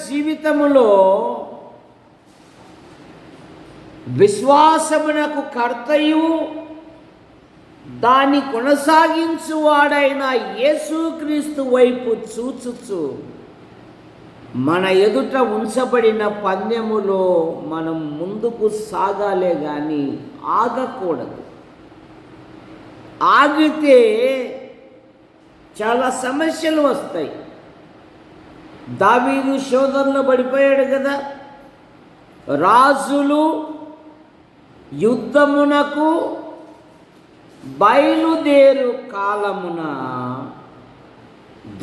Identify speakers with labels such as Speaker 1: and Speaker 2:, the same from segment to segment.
Speaker 1: జీవితములో విశ్వాసమునకు కర్తయు దాన్ని కొనసాగించువాడైన యేసుక్రీస్తు వైపు చూచుచు మన ఎదుట ఉంచబడిన పందెములో మనం ముందుకు సాగాలే కానీ ఆగకూడదు. ఆగితే చాలా సమస్యలు వస్తాయి. దావీదు శోధనలో పడిపోయాడు కదా. రాజులు యుద్ధమునకు బయలుదేరు కాలమున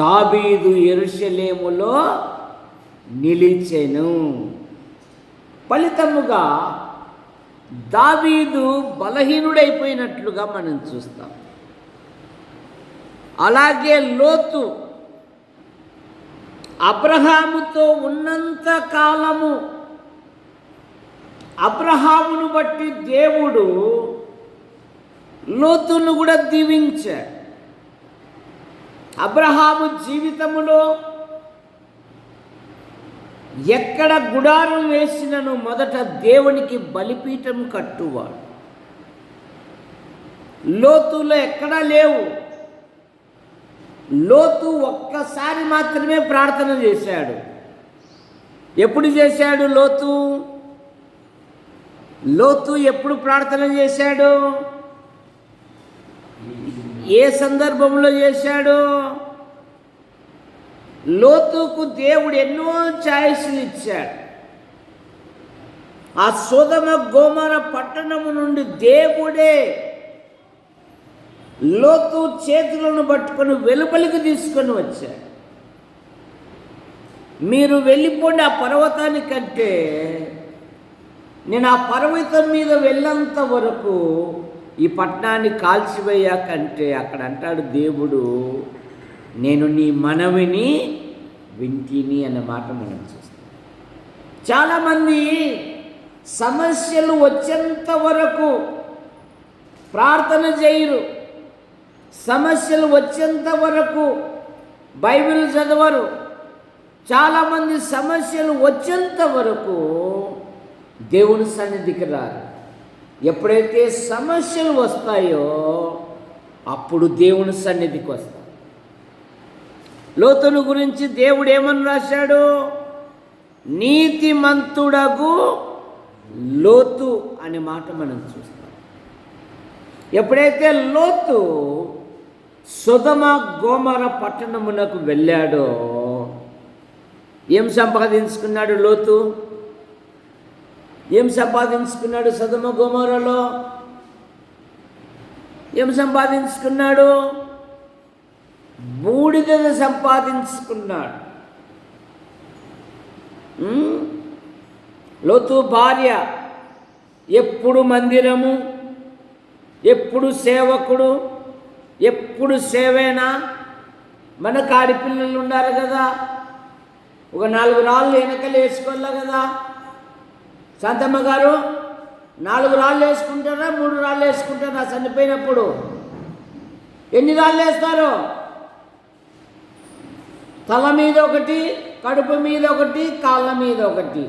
Speaker 1: దావీదు యెరూషలేములో నిలిచెను. ఫలితముగా దావీదు బలహీనుడైపోయినట్లుగా మనం చూస్తాం. అలాగే లోతు అబ్రహాముతో ఉన్నంత కాలము అబ్రహామును బట్టి దేవుడు లోతును కూడా దీవించాడు. అబ్రహాము జీవితములో ఎక్కడ గుడారం వేసినను మొదట దేవునికి బలిపీఠం కట్టువాడు. లోతులో ఎక్కడా లేవు. లోతు ఒక్కసారి మాత్రమే ప్రార్థన చేశాడు. ఎప్పుడు చేశాడు లోతు ఎప్పుడు ప్రార్థన చేశాడు? ఏ సందర్భంలో చేశాడు? లోతుకు దేవుడు ఎన్నో ఛాయిస్లు ఇచ్చాడు. ఆ సొదొమ గొమొర్రా పట్టణము నుండి దేవుడే లోతు చేతులను పట్టుకొని వెలుపలికి తీసుకొని వచ్చాడు. మీరు వెళ్ళిపోండి ఆ పర్వతానికంటే, నేను ఆ పర్వతం మీద వెళ్ళంత వరకు ఈ పట్టణాన్ని కాల్చివేయాకంటే, అక్కడ అంటాడు దేవుడు, నేను నీ మనవిని వింటిని అన్న మాట మనం చూస్తాం. చాలామంది సమస్యలు వచ్చేంత వరకు ప్రార్థన చేయరు. సమస్యలు వచ్చేంత వరకు బైబిల్ చదవరు. చాలామంది సమస్యలు వచ్చేంత వరకు దేవుని సన్నిధికి రారు. ఎప్పుడైతే సమస్యలు వస్తాయో అప్పుడు దేవుని సన్నిధికి వస్తారు. లోతును గురించి దేవుడు ఏమని రాశాడు? నీతిమంతుడగు లోతు అనే మాట మనం చూస్తాం. ఎప్పుడైతే లోతు సొదొమ గొమొర్రా పట్టణమునకు వెళ్ళాడో ఏం సంపాదించుకున్నాడు? లోతు ఏం సంపాదించుకున్నాడు? సొదొమ గొమొర్రాలో ఏం సంపాదించుకున్నాడు? బూడిదను సంపాదించుకున్నాడు. లోతు భార్య ఎప్పుడు మందిరము, ఎప్పుడు సేవకుడు, ఎప్పుడు సేవేనా. మనకు ఆడపిల్లలు ఉన్నారు కదా, ఒక 4 రాళ్ళు వెనకలు వేసుకోవాలా కదా. శాంతమ్మ గారు 4 రాళ్ళు వేసుకుంటారా 3 రాళ్ళు వేసుకుంటారా? చనిపోయినప్పుడు ఎన్ని రాళ్ళు వేస్తారు? తల మీద ఒకటి, కడుపు మీద ఒకటి, కాళ్ళ మీద ఒకటి.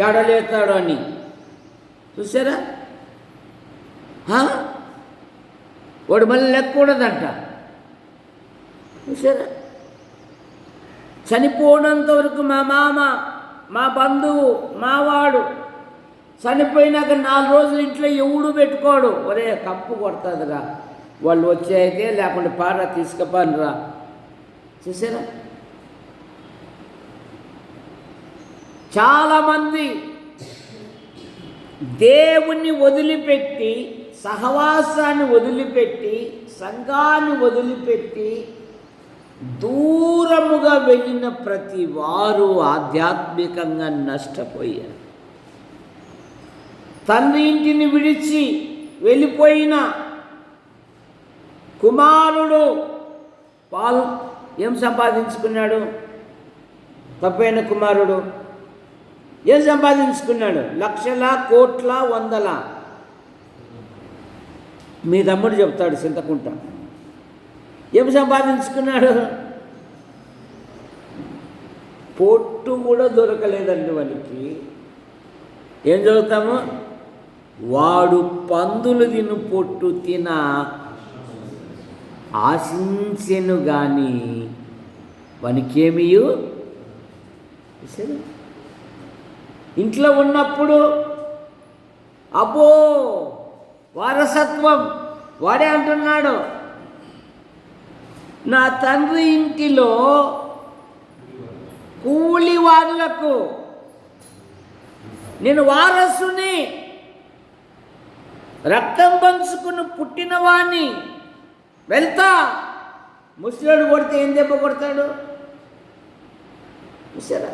Speaker 1: ఎడలేస్తాడు అని చూసారా? వాడు మళ్ళీ లెక్కకూడదంట. చూసారా? చనిపోయినంత వరకు మా మామ, మా బంధువు, మావాడు చనిపోయినాక 4 రోజులు ఇంట్లో ఎవడు పెట్టుకోడు. ఒరే కప్పు కొడుతుందిరా వాళ్ళు వచ్చాయితే, లేకుంటే పారా తీసుకుపోనురా. చూసారా? చాలామంది దేవుణ్ణి వదిలిపెట్టి, సహవాసాన్ని వదిలిపెట్టి, సంఘాన్ని వదిలిపెట్టి దూరముగా వెళ్ళిన ప్రతి వారు ఆధ్యాత్మికంగా నష్టపోయారు. తండ్రి ఇంటిని విడిచి వెళ్ళిపోయిన కుమారుడు ఏం సంపాదించుకున్నాడు? తప్పైన కుమారుడు ఏం సంపాదించుకున్నాడు? లక్షల, కోట్ల, వందల. మీ తమ్ముడు చెప్తాడు చింతకుంట. ఏం సంపాదించుకున్నాడు? పొట్టు కూడా దొరకలేదండి వానికి. ఏం చదువుతాము? వాడు పందులు తిను పొట్టు తిన ఆశించెను కానీ వానికేమియు ఇంట్లో ఉన్నప్పుడు అబ్బో వారసత్వం. వాడే అంటున్నాడు, నా తండ్రి ఇంటిలో కూలి వారులకు నేను వారసుని, రక్తం పంచుకుని పుట్టినవాణ్ణి, వెళ్తా. ముసలోడు కొడితే ఏం దెబ్బ కొడతాడు చూసారా?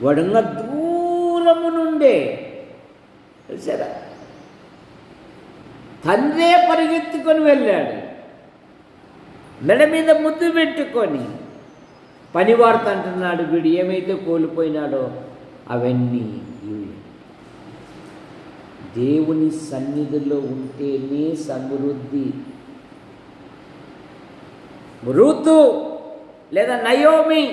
Speaker 1: వాడున్న దూరము నుండే చూసారా, తండ్రే పరిగెత్తుకొని వెళ్ళాడు, మెడ మీద ముద్దు పెట్టుకొని. పనివార్త అంటున్నాడు, వీడు ఏమైతే కోల్పోయినాడో అవన్నీ ఇవి. దేవుని సన్నిధిలో ఉంటేనే సమృద్ధి. రూతు లేదా నయోమి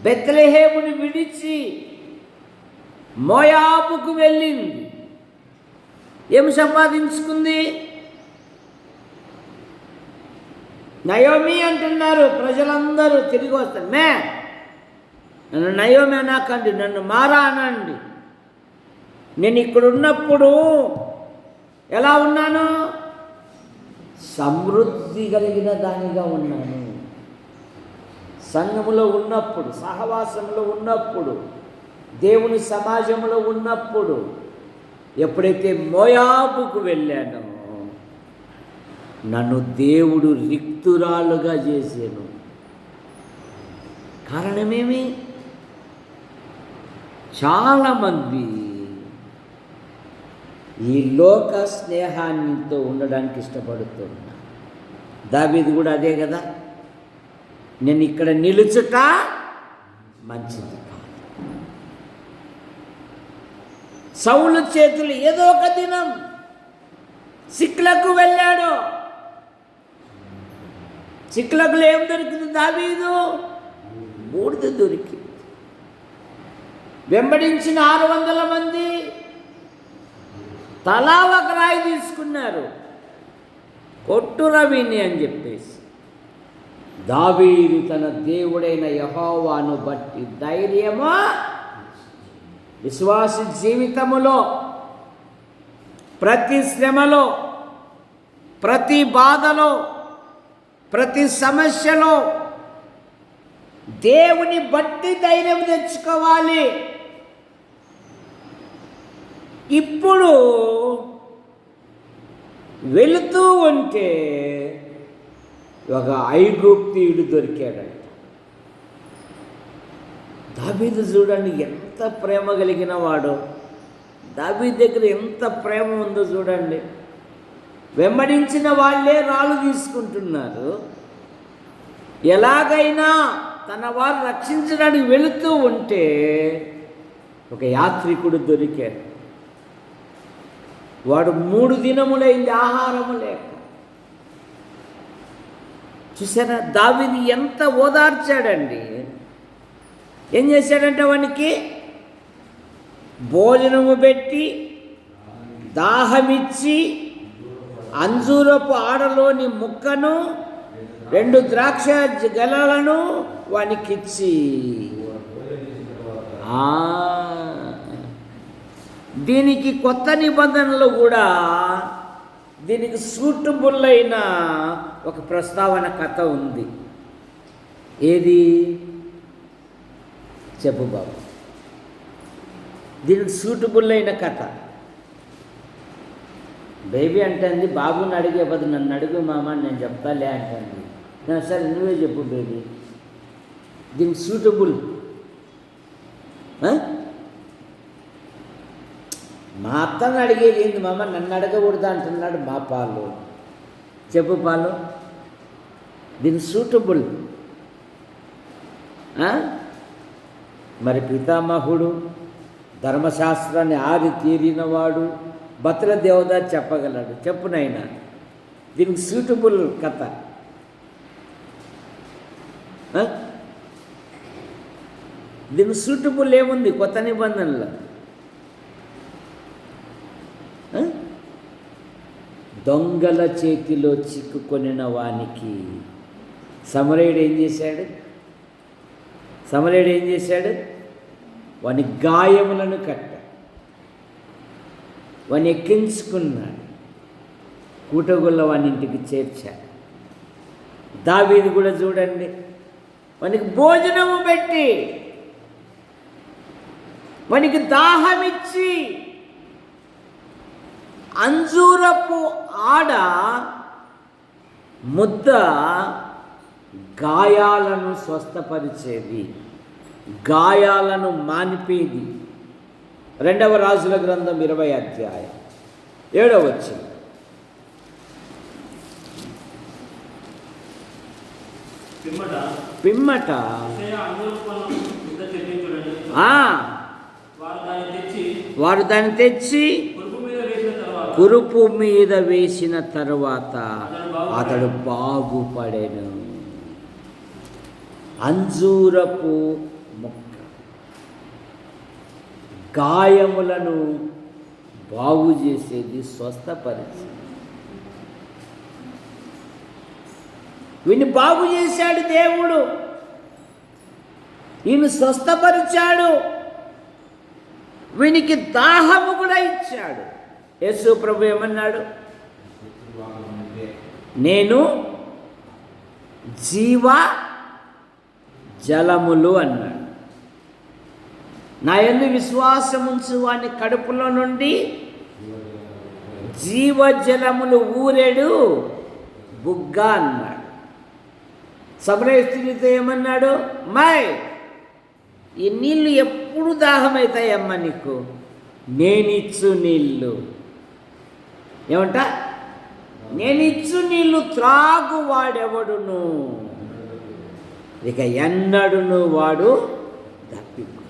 Speaker 1: బెత్లెహేముని విడిచి మోయాబుకు వెళ్ళింది. ఏం సంపాదించుకుంది? నయోమి అంటున్నారు ప్రజలందరూ తిరిగి వస్తారు. నన్ను నయోమి అనకండి, నన్ను మారా అనండి. నేను ఇక్కడ ఉన్నప్పుడు ఎలా ఉన్నాను? సమృద్ధి కలిగిన దానిగా ఉన్నాను. సంఘములో ఉన్నప్పుడు, సహవాసంలో ఉన్నప్పుడు, దేవుని సమాజంలో ఉన్నప్పుడు, ఎప్పుడైతే మోయాబుకు వెళ్ళానో నన్ను దేవుడు రిక్తురాలుగా చేశాను. కారణమేమి? చాలామంది ఈ లోక స్నేహానితో ఉండడానికి ఇష్టపడుతున్నారు. దావీదు కూడా అదే కదా, నేను ఇక్కడ నిలుచుట మంచిది కాదు. సౌలు చేతులు ఏదో ఒక దినం సిక్లకు వెళ్ళాడు. సిక్లకులో ఏం దొరికింది? దావీదు బూడిద దొరికింది. వెంబడించిన 600 మంది తలా ఒక రాయి తీసుకున్నారు, కొట్టురా వీణ్ణి అని చెప్పేసి. దావీదు తన దేవుడైన యెహోవాను బట్టి ధైర్యము, విశ్వాస జీవితములో ప్రతి శ్రమలో, ప్రతి బాధలో, ప్రతి సమస్యలో దేవుని బట్టి ధైర్యం తెచ్చుకోవాలి. ఇప్పుడు వెళుతూ ఉంటే ఒక ఐగుప్తీయుడు దొరికాడంట. దావీదు చూడండి ఎంత ప్రేమ కలిగిన వాడు. దావీదు దగ్గర ఎంత ప్రేమ ఉందో చూడండి. వెంబడించిన వాళ్ళే రాళ్ళు తీసుకుంటున్నారు. ఎలాగైనా తన వారు రక్షించడానికి వెళుతూ ఉంటే ఒక యాత్రికుడు దొరికాడు. వాడు 3 దినములైంది ఆహారము లేక. చూసారా దావీదు ఎంత ఓదార్చాడండి. ఏం చేశాడంటే వానికి భోజనము పెట్టి, దాహమిచ్చి, అంజూరపు ఆడలోని ముక్కను, 2 ద్రాక్ష గెలలను వానికిచ్చి, దీనికి కొత్త నిబంధనలు కూడా దీనికి సూటబుల్ అయిన ఒక ప్రస్తావన కథ ఉంది. ఏది చెప్పు బాబు? దీనికి సూటబుల్ అయిన కథ. బేబీ అంటుంది బాబుని అడిగే బదులు నన్ను అడుగు మామ, నేను చెప్తాలే అంటుంది. సరే నువ్వే చెప్పు బేబీ, దీనికి సూటబుల్. మా అత్తను అడిగేది ఏంది మామ, నన్ను అడగకూడదు అంటున్నాడు మా పాలు. చెప్పు పాలు, దీనికి సూటబుల్. మరి పితామహుడు, ధర్మశాస్త్రాన్ని ఆరి తీరినవాడు బతుల దేవదాస్ చెప్పగలడు. చెప్పు నాయనా, దీనికి సూటబుల్ కథ. దీని సూటబుల్ ఏముంది కొత్త నిబంధనలో? దొంగల చేతిలో చిక్కుకొనిన వానికి సమరయుడు ఏం చేశాడు? వాని గాయములను వాని ఎక్కించుకున్నాడు, కూటగుళ్ళ వాని ఇంటికి చేర్చాడు. దావీదు కూడా చూడండి, వానికి భోజనము పెట్టి, వానికి దాహమిచ్చి, అంజూరపు ఆడ ముద్ద గాయాలను స్వస్థపరిచేది, గాయాలను మానిపేది. 2వ రాజుల గ్రంథం 20వ అధ్యాయం 7వ వచనం. పిమ్మట వారు దాన్ని తెచ్చి కురుపు మీద వేసిన తరువాత అతడు బాగుపడెను. అంజూరపు మొక్క గాయములను బాగు చేసేది, స్వస్థపరిచేది. వీడిని బాగు చేశాడు దేవుడు, ఈయన స్వస్థపరిచాడు, వీనికి దాహము కూడా ఇచ్చాడు. యేసు ప్రభు ఏమన్నాడు? నేను జీవ జలములు అన్నాడు. నా యందు విశ్వాసముంచు వాని కడుపులో నుండి జీవజలములు ఊరెడు బుగ్గ అన్నాడు. సమరయ స్త్రీతో ఏమన్నాడు? ఈ నీళ్ళు ఎప్పుడు దాహమవుతాయమ్మా నీకు, నేనిచ్చు నీళ్ళు. ఏమంట? నేనిచ్చు నీళ్ళు త్రాగువాడెవడును ఇక ఎన్నడును వాడు తప్పిపోడు.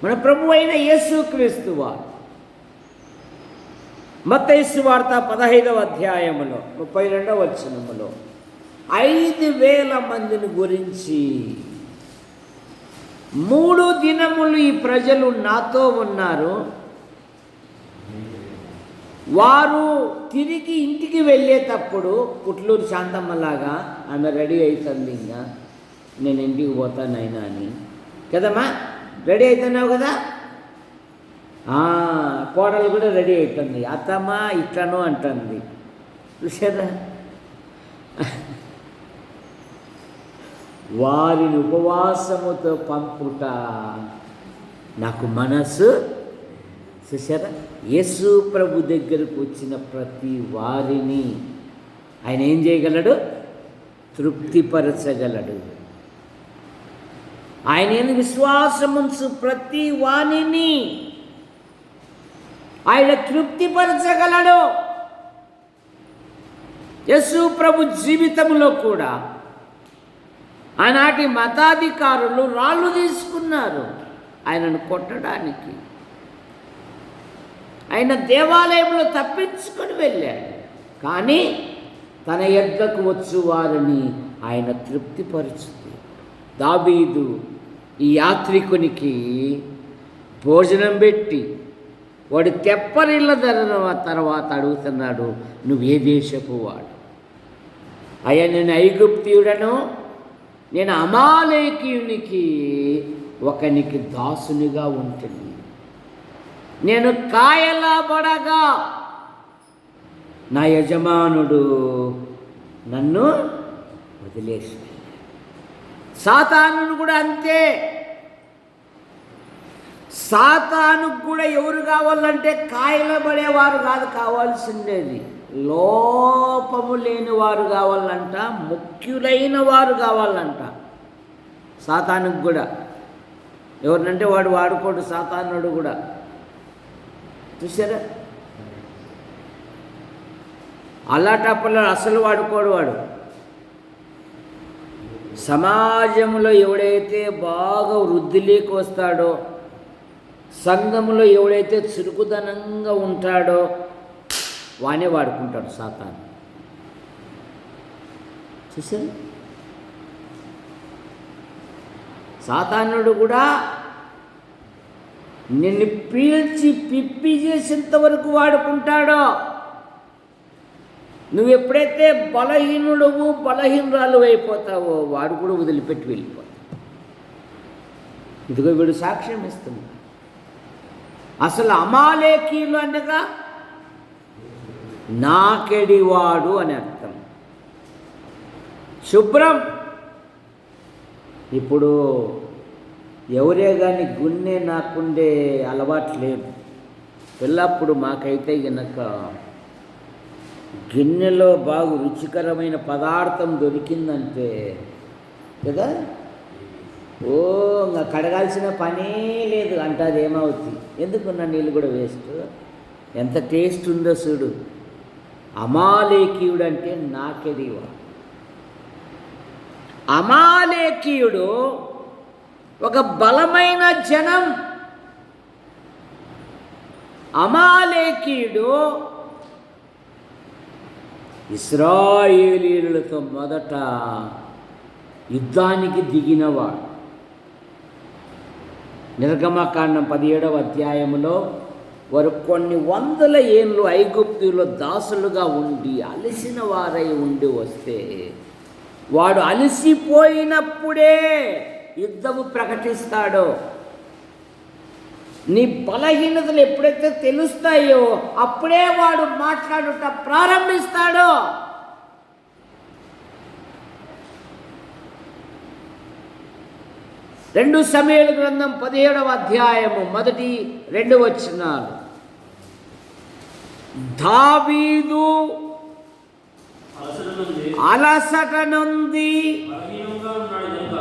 Speaker 1: మన ప్రభు అయిన యేసుక్రీస్తు వారు మత్తయి సువార్త 15వ అధ్యాయములో 32వ వచనములో 5,000 మందిని గురించి, 3 దినములు ఈ ప్రజలు నాతో ఉన్నారు, వారు తిరిగి ఇంటికి వెళ్ళేటప్పుడు పుట్లూరు శాంతమ్మలాగా ఆమె రెడీ అవుతుంది, ఇంకా నేను ఇంటికి పోతానైనా అని కదమ్మా, రెడీ అవుతున్నావు కదా. కోడలు కూడా రెడీ అవుతుంది, అత్తమ్మా ఇట్లను అంటుంది. చూసారా? వారిని ఉపవాసముతో పంపుట నాకు మనసు. చూసారా? యేసు ప్రభు దగ్గరకు వచ్చిన ప్రతి వారిని ఆయన ఏం చేయగలడు? తృప్తిపరచగలడు. ఆయన విశ్వాసముంచు ప్రతి వాణిని ఆయన తృప్తిపరచగలడు. యేసు ప్రభు జీవితంలో కూడా ఆనాటి మతాధికారులు రాళ్ళు తీసుకున్నారు ఆయనను కొట్టడానికి. ఆయన దేవాలయంలో తప్పించుకొని వెళ్ళాడు, కానీ తన యొద్దకు వచ్చు వారిని ఆయన తృప్తిపరుచుతుంది. దావీదు ఈ యాత్రికునికి భోజనం పెట్టి వాడు తెప్పరిల్ల తర్వాత అడుగుతున్నాడు, నువ్వే దేశపు వాడు? అయ్యా, నేను ఐగుప్తీయుడను, నేను అమాలేకీయునికి ఒకనికి దాసునిగా ఉంటుంది, నేను కాయలాబడగా నా యజమానుడు నన్ను వదిలేసి. సాతానుడు కూడా అంతే. సాతానుకు కూడా ఎవరు కావాలంటే కాయలబడేవారు కాదు కావాల్సిండేది, లోపము లేని వారు కావాలంట, ముఖ్యులైన వారు కావాలంట. సాతానుకు కూడా ఎవరినంటే వాడు వాడుకోడు, సాతానుడు కూడా. చూసారా? అలాటప్పలో అసలు వాడుకోడు వాడు. సమాజంలో ఎవడైతే బాగా వృద్ధిలోకి వస్తాడో, సంఘంలో ఎవడైతే చురుకుదనంగా ఉంటాడో వానే వాడుకుంటాడు సాతాను. చూసారు? సాతానుడు కూడా నిన్ను పీల్చి పిప్పి చేసేంత వరకు వాడుకుంటాడో. నువ్వు ఎప్పుడైతే బలహీనుడవు బలహీనురాలు అయిపోతావో వాడు కూడా వదిలిపెట్టి వెళ్ళిపోతావు. ఇదిగో వీడు సాక్ష్యం ఇస్తున్నాడు. అసలు అమాలేకీయులు అనగా నాకెడివాడు అని అర్థం. శుభ్రం. ఇప్పుడు ఎవరే కానీ గున్నె నాకుండే అలవాటు లేదు. పిల్లప్పుడు మాకైతే గనక గిన్నెలో బాగా రుచికరమైన పదార్థం దొరికిందంటే కదా, ఓ ఇంకా కడగాల్సిన పనే లేదు అంటే అది ఏమవుతుంది. ఎందుకున్న నీళ్ళు కూడా వేస్ట్. ఎంత టేస్ట్ ఉందో చూడు. అమాలేకీయుడు అంటే నాకెడివా. అమాలేకీయుడు ఒక బలమైన జనం. అమాలేకీయుడు ఇశ్రాయేలీయులతో మొదట యుద్ధానికి దిగినవాడు. నిర్గమకాండం 17వ అధ్యాయంలో వారు కొన్ని వందల ఏళ్ళు ఐగుప్తులో దాసులుగా ఉండి అలసిన వారై ఉండి వస్తే వాడు అలసిపోయినప్పుడే యుద్ధము ప్రకటిస్తాడో. నీ బలహీనతలు ఎప్పుడైతే తెలుస్తాయో అప్పుడే వాడు మాట్లాడుట ప్రారంభిస్తాడో. రెండు సమూయేలు గ్రంథం 17వ అధ్యాయము 1-2 వచనాలు. దావీదు అలసట నుండి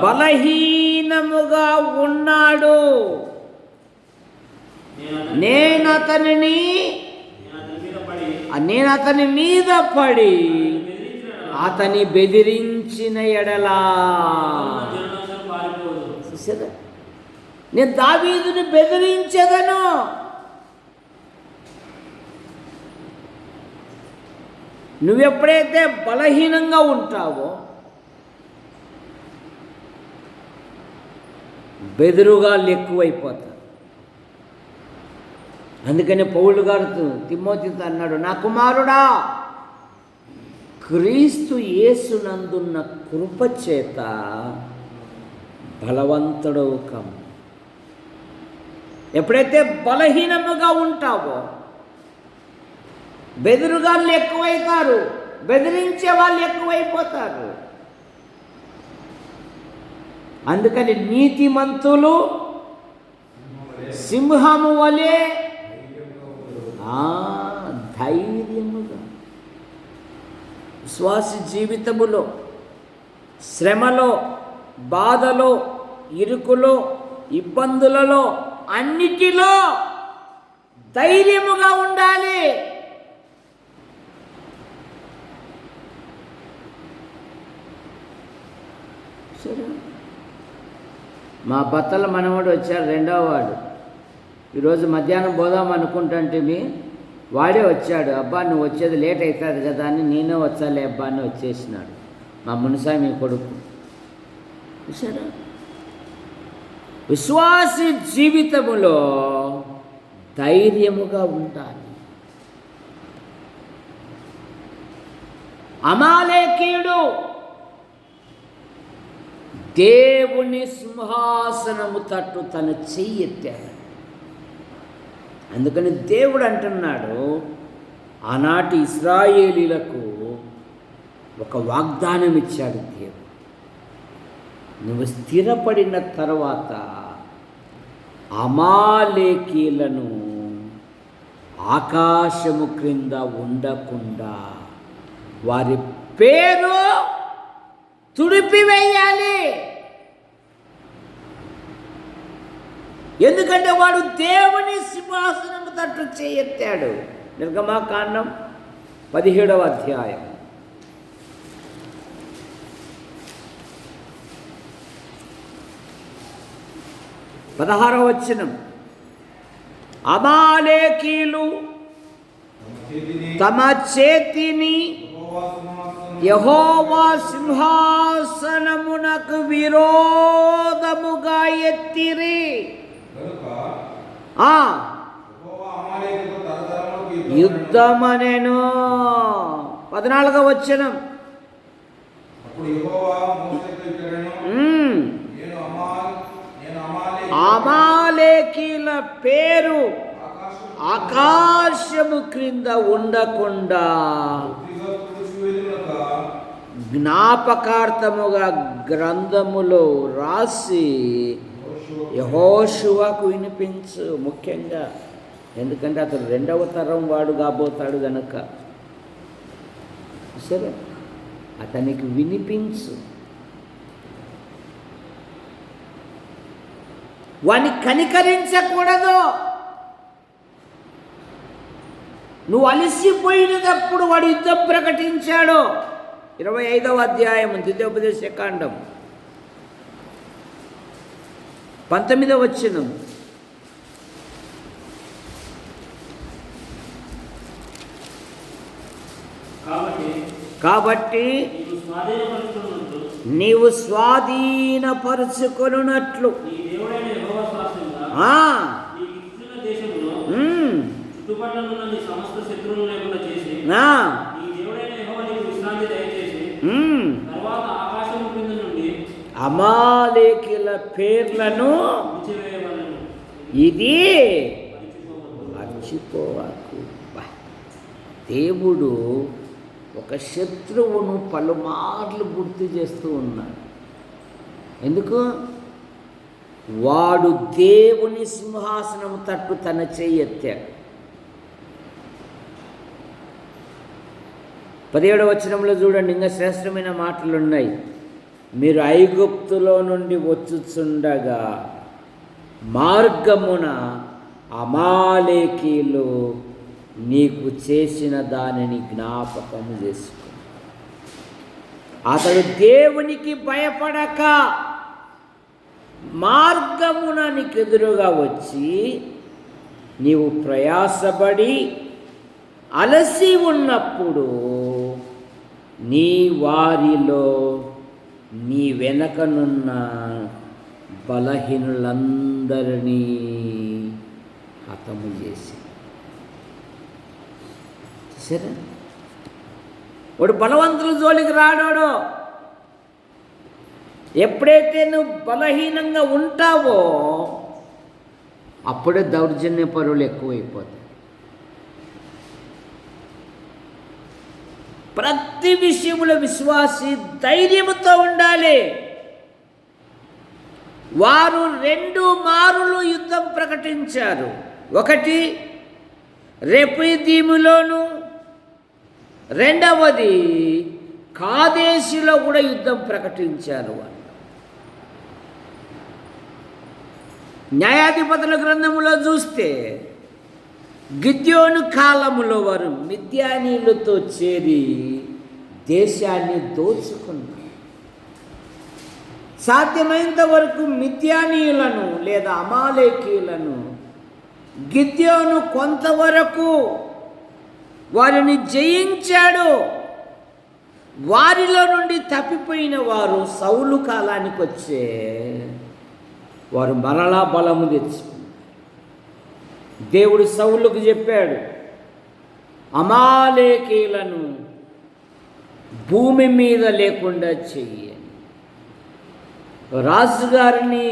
Speaker 1: బలహీనముగా ఉన్నాడు. నేను అతని మీద పడి అతని బెదిరించిన ఎడలా. నేను దావీదుని బెదిరించదను. నువ్వెప్పుడైతే బలహీనంగా ఉంటావో బెదురుగాళ్ళు ఎక్కువైపోతారు. అందుకని పౌలు గారు తిమోతితో అన్నాడు, నా కుమారుడా, క్రీస్తు యేసునందున్న కృప చేత బలవంతుడవు కమ్ము. ఎప్పుడైతే బలహీనముగా ఉంటావో బెదురుగాళ్ళు ఎక్కువైతారు, బెదిరించే వాళ్ళు ఎక్కువైపోతారు. అందుకని నీతిమంతులు సింహము వలె ధైర్యముగా విశ్వాస జీవితములో శ్రమలో బాధలో ఇరుకులో ఇబ్బందులలో అన్నిటిలో ధైర్యముగా ఉండాలి. సరే, మా బత్తల మనవాడు వచ్చాడు, 2వ వాడు. ఈరోజు మధ్యాహ్నం పోదాం అనుకుంటుంటే వాడే వచ్చాడు. అబ్బా నువ్వు వచ్చేది లేట్ అవుతుంది కదా అని నేనే వచ్చాలే అబ్బా అని వచ్చేసినాడు. మా మునిసామి కొడుకు. చూసారా, విశ్వాస జీవితములో ధైర్యముగా ఉండాలి. అమాలేకీయుడు దేవుని సింహాసనము తట్టు తన చెయ్యి ఎత్తాడు. అందుకని దేవుడు అంటున్నాడు, ఆనాటి ఇశ్రాయేలీలకు ఒక వాగ్దానం ఇచ్చాడు దేవుడు. నువ్వు స్థిరపడిన తర్వాత అమాలేకీలను ఆకాశము క్రింద ఉండకుండా వారి పేరు తుడిపివేయాలి. ఎందుకంటే వాడు దేవుని సింహాసనం తట్టు చేయెత్తాడు. నిర్గమకాండం 17వ అధ్యాయం 16వ వచనం. అమాలేకీయులు తమ చేతిని యెహోవా సింహాసనమునకు విరోధముగా యుద్ధమనెను. 14వ వచనం. అమాలేకీల పేరు ఆకాశము క్రింద ఉండకుండా జ్ఞాపకార్థముగా గ్రంథములో రాసి యెహోషువకు వినిపించు. ముఖ్యంగా ఎందుకంటే అతడు 2వ తరం వాడు కాబోతాడు గనక, సరే అతనికి వినిపించు. వాని కనికరించకూడదు. నువ్వు అలసిపోయినప్పుడు వాడు యుద్ధం ప్రకటించాడు. 25వ అధ్యాయం ద్వితీయోపదేశకాండం 19వ వచనం. కాబట్టి నీవు స్వాధీనపరుచుకొనున్నట్లు అమాలేకీల పేర్లను ఇది మర్చిపోవాకు. దేవుడు ఒక శత్రువును పలుమార్లు గుర్తు చేస్తూ ఉన్నాడు. ఎందుకు? వాడు దేవుని సింహాసనం తట్టు తన చెయ్యి ఎత్తాడు. 17వ వచనంలో చూడండి, ఇంకా శ్రేష్టమైన మాటలు ఉన్నాయి. మీరు ఐగుప్తులో నుండి వచ్చుచుండగా మార్గమున అమాలేకీలు నీకు చేసిన దానిని జ్ఞాపకము చేసుకో. అతడు దేవునికి భయపడక మార్గమున నీకు ఎదురుగా వచ్చి నీవు ప్రయాసపడి అలసి ఉన్నప్పుడు నీ వారిలో నీ వెనకనున్న బలహీనులందరినీ హతము చేసి. సరే, వాడు బలవంతుల జోలికి రాడాడో. ఎప్పుడైతే నువ్వు బలహీనంగా ఉంటావో అప్పుడే దౌర్జన్య పరులు ఎక్కువైపోతాయి. ప్రతి విషయంలో విశ్వాసి ధైర్యంతో ఉండాలి. వారు 2 మారులు యుద్ధం ప్రకటించారు. ఒకటి రెఫీదీములోను, రెండవది కాదేశులో కూడా యుద్ధం ప్రకటించారు. వాళ్ళు న్యాయాధిపతుల గ్రంథములో చూస్తే గిద్యోను కాలములో వారు మిద్యానీయులతో చేరి దేశాన్ని దోచుకున్నారు. సాధ్యమైనంత వరకు మిద్యానీయులను లేదా అమాలేకీయులను గిద్యోను కొంతవరకు వారిని జయించాడు. వారిలో నుండి తప్పిపోయిన వారు సౌలు కాలానికి వచ్చే వారు మరలా బలము తెచ్చుకున్నారు. దేవుడు సౌలుకు చెప్పాడు, అమాలేకీయులను భూమి మీద లేకుండా చెయ్యి. రాజుగారిని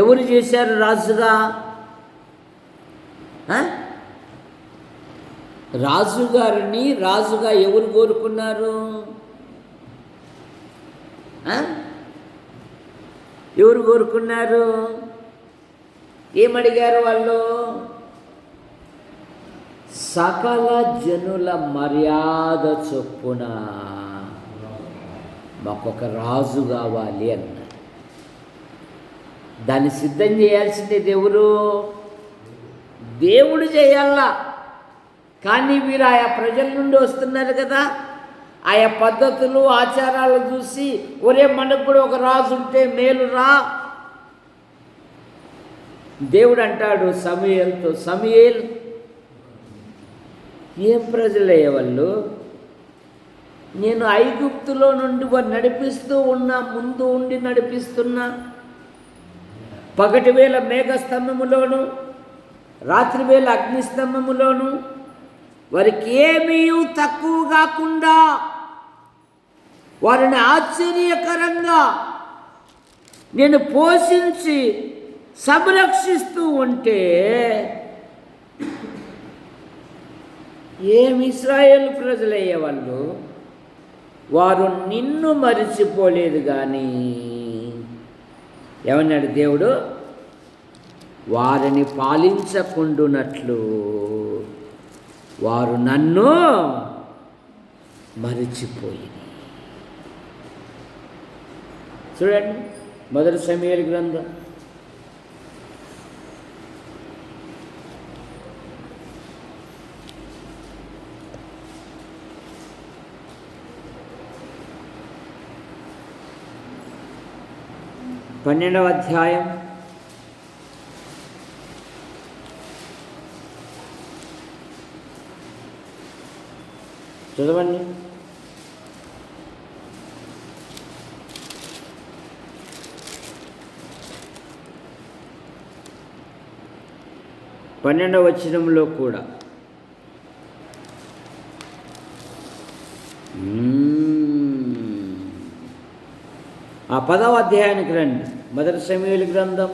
Speaker 1: ఎవరు చేశారు రాజుగా? రాజుగారిని రాజుగా ఎవరు కోరుకున్నారు? ఎవరు కోరుకున్నారు? ఏమడిగారు వాళ్ళు? సకల జనుల మర్యాద చొప్పున మాకొక రాజు కావాలి అన్నారు. దాన్ని సిద్ధం చేయాల్సిందే ఎవరు? దేవుడు చేయాలా. కానీ వీరు ఆయా ప్రజల నుండి వస్తున్నారు కదా, ఆయా పద్ధతులు ఆచారాలు చూసి ఒరే మనకు కూడా ఒక రాజు ఉంటే మేలురా. దేవుడు అంటాడు సమూయేలుతో, సమూయేలు ఏం ప్రజలయ్యే వాళ్ళు, నేను ఐగుప్తులో నుండి నడిపిస్తూ ఉన్నా, ముందు ఉండి నడిపిస్తున్నా, పగటి వేళ మేఘస్తంభములోను రాత్రివేళ అగ్నిస్తంభములోను వారికి ఏమీ తక్కువ కాకుండా వారిని ఆశ్చర్యకరంగా నేను పోషించి సంరక్షిస్తూ ఉంటే ఏమి ఇశ్రాయేలు ప్రజలయ్యే వాళ్ళు, వారు నిన్ను మరిచిపోలేదు కానీ ఏమన్నాడు దేవుడు, వారిని పాలించకుండునట్లు వారు నన్ను మరిచిపోయి. చూడండి, మొదటి సమూయేలు గ్రంథం 12వ అధ్యాయం 12వ వచనంలో కూడా ఆ 10వ అధ్యాయానికి రండి. మొదటి సమూయేలు గ్రంథం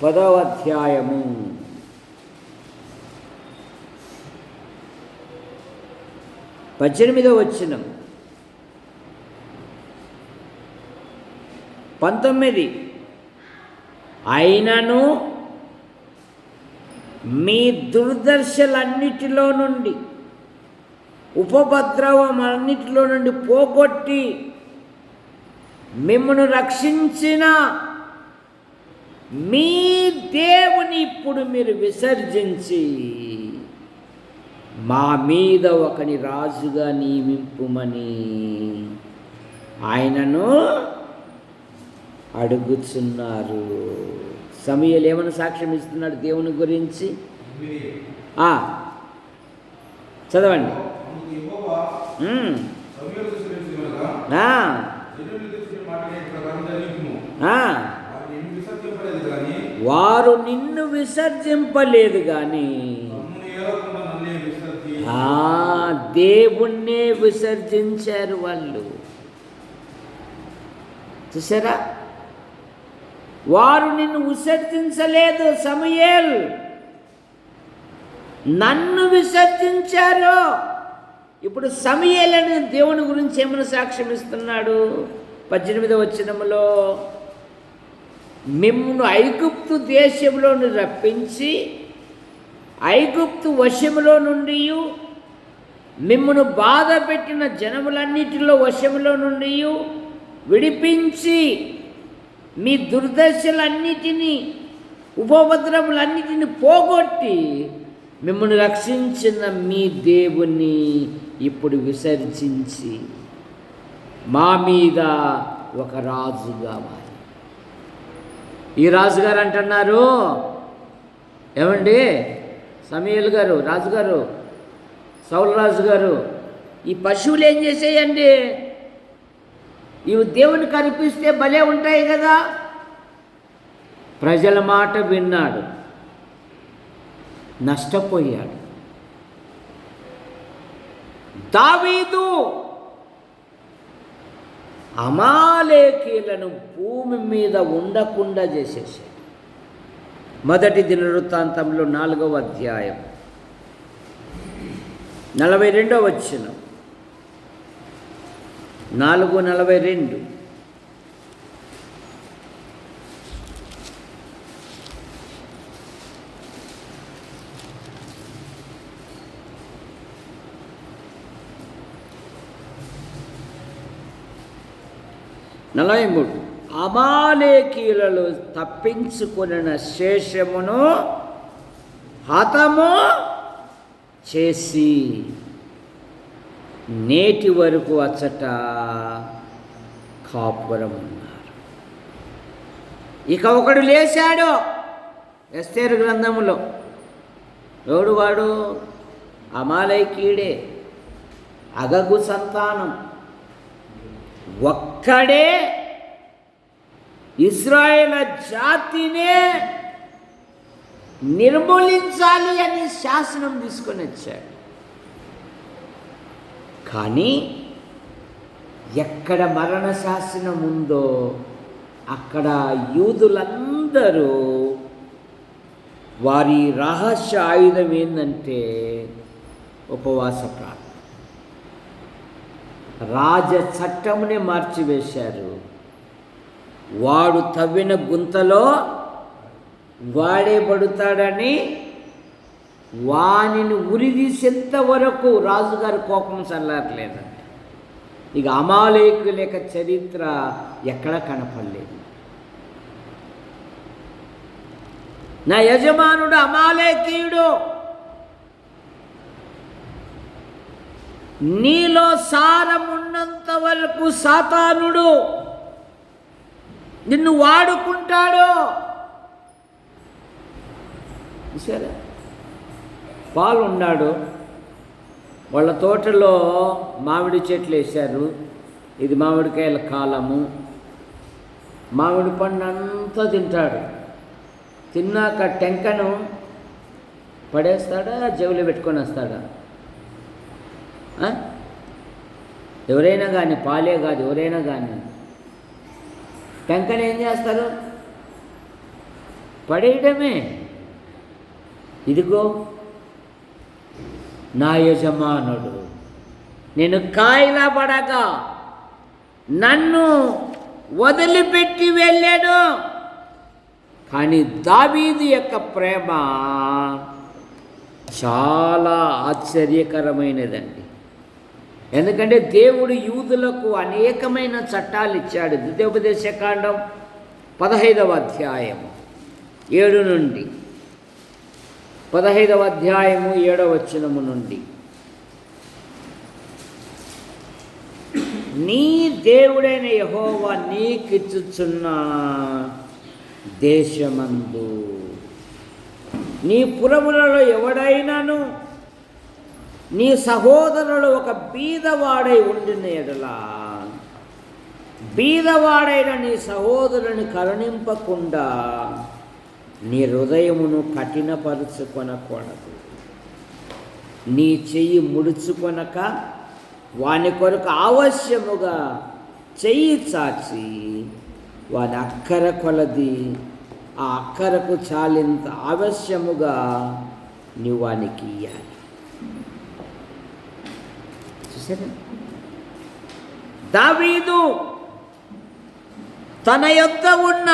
Speaker 1: 10వ అధ్యాయము 18వ వచనం 19. అయినను మీ దుర్దర్శలన్నిటిలో నుండి ఉపద్రవమన్నిటిలో నుండి పోగొట్టి మిమ్మను రక్షించిన మీ దేవుని ఇప్పుడు మీరు విసర్జించి మా మీద ఒకని రాజుగా నియమింపుమని ఆయనను అడుగుచున్నారు. సమూయేలు ఏమని సాక్ష్యం ఇస్తున్నాడు దేవుని గురించి? చదవండి. వారు నిన్ను విసర్జింపలేదు కానీ దేవుణ్ణే విసర్జించారు వాళ్ళు. చూసారా? వారు నిన్ను విసర్జించలేదు సమూయేల్, నన్ను విసర్జించారు. ఇప్పుడు సమూయేల్ అనే దేవుని గురించి ఏమైనా సాక్ష్యం ఇస్తున్నాడు? 18వ వచనంలో మిమ్మును ఐగుప్తు దేశంలో రప్పించి ఐగుప్తు వశములో నుండి మిమ్మును బాధ పెట్టిన జనములన్నిటిలో వశములో నుండి విడిపించి మీ దుర్దశలన్నిటినీ ఉపద్రవములన్నిటిని పోగొట్టి మిమ్మల్ని రక్షించిన మీ దేవుణ్ణి ఇప్పుడు విసర్జించి మా మీద ఒక రాజు కావాలి. ఈ రాజుగారు అంటున్నారు, ఏమండి సమూయేలు గారు, రాజుగారు, సౌలు రాజు గారు, ఈ పశువులు ఏం చేసేయండి? ఇవి దేవుని కనిపిస్తే భలే ఉంటాయి కదా. ప్రజల మాట విన్నాడు, నష్టపోయాడు. దావీదు అమాలేకీయులను భూమి మీద ఉండకుండా చేసేసాడు. మొదటి దినవృత్తాంతంలో 4వ అధ్యాయం 42వ వచనం, 4:42. అమాలేకీయులను తప్పించుకొనిన శేషమును హతము చేసి నేటి వరకు అచ్చట కాపురం ఉన్నారు. ఇక ఒకడు లేచాడు ఎస్తేరు గ్రంథములో. ఎవడు వాడు? అమాలేకీయుడే, అగగు సంతానం. ఒక్కడే ఇశ్రాయేలు జాతినే నిర్మూలించాలి అని శాసనం తీసుకొని వచ్చాడు. కానీ ఎక్కడ మరణ శాసనం ఉందో అక్కడ యూదులందరూ వారి రహస్య ఆయుధం ఏంటంటే ఉపవాస ప్రార్థన. రాజ చట్టమునే మార్చివేశారు. వాడు తవ్విన గుంతలో వాడే పడుతాడని వానిని ఉరిదీసేంత వరకు రాజుగారి కోపం చల్లారలేదంట. ఇక అమాలేకుల యొక్క చరిత్ర ఎక్కడా కనపడలేదు. నా యజమానుడు అమాలేకీయుడు, నీలో సారం ఉన్నంత వరకు సాతానుడు నిన్ను వాడుకుంటాడు. సరే, పాలు ఉన్నాడు, వాళ్ళ తోటలో మామిడి చెట్లు వేశారు. ఇది మామిడికాయల కాలము. మామిడి పండు అంతా తింటాడు. తిన్నాక టెంకను పడేస్తాడా, జేబులో పెట్టుకొని వస్తాడా? ఎవరైనా కానీ, పాలే కాదు, ఎవరైనా కానీ టెంకను ఏం చేస్తారు? పడేయడమే. ఇదిగో నా యజమానుడు నేను కాయలా పడగా నన్ను వదిలిపెట్టి వెళ్ళాడు. కానీ దావీదు యొక్క ప్రేమ చాలా ఆశ్చర్యకరమైనదండి. ఎందుకంటే దేవుడు యూదులకు అనేకమైన చట్టాలు ఇచ్చాడు. ద్వితీయోపదేశకాండం 15వ అధ్యాయము 7 నుండి 15వ అధ్యాయము 7వ వచనము నుండి, నీ దేవుడైన యెహోవా నీకిచ్చుచున్న దేశమందు నీ పురములలో ఎవడైనాను నీ సహోదరుడు ఒక బీదవాడై ఉండిన ఎడల, బీదవాడైన నీ సహోదరుని కరుణింపకుండా నీ హృదయమును కఠినపరుచుకొనకూడదు. నీ చెయ్యి ముడుచుకొనక వాని కొరకు ఆవశ్యముగా చెయ్యి చాచి వాని అక్కర కొలది ఆ అక్కరకు చాలింత ఆవశ్యముగా నీవు వానికి ఇయ్యాలి. చూసారా, దావీదు తన యొద్ద ఉన్న